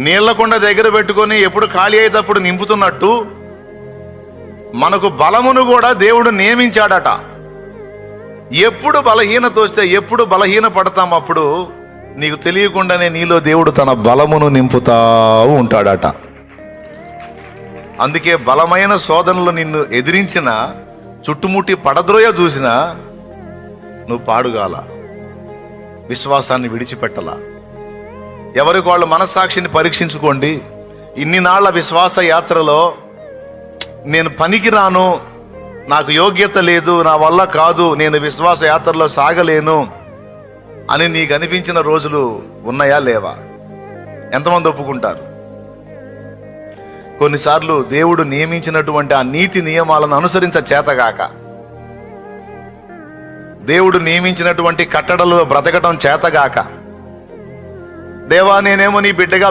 నీళ్లకుండ దగ్గర పెట్టుకొని ఎప్పుడు ఖాళీ అయ్యేటప్పుడు నింపుతున్నట్టు మనకు బలమును కూడా దేవుడు నియమించాడట. ఎప్పుడు బలహీనత వస్తే, ఎప్పుడు బలహీన పడతాం, అప్పుడు నీకు తెలియకుండానే నీలో దేవుడు తన బలమును నింపుతా ఉంటాడట. అందుకే బలమైన శోధనలు నిన్ను ఎదిరించిన, చుట్టుముట్టి పడద్రోయ చూసినా నువ్వు పాడుగాల, విశ్వాసాన్ని విడిచిపెట్టలా. ఎవరికి వాళ్ళ మనస్సాక్షిని పరీక్షించుకోండి. ఇన్ని నాళ్ల విశ్వాస యాత్రలో నేను పనికిరాను, నాకు యోగ్యత లేదు, నా వల్ల కాదు, నేను విశ్వాస యాత్రలో సాగలేను అని నీకు అనిపించిన రోజులు ఉన్నాయా లేవా? ఎంతమంది ఒప్పుకుంటారు? కొన్నిసార్లు దేవుడు నియమించినటువంటి ఆ నీతి నియమాలను అనుసరించ చేతగాక, దేవుడు నియమించినటువంటి కట్టడలో బ్రతకటం చేతగాక, దేవా నేనేమో నీ బిడ్డగా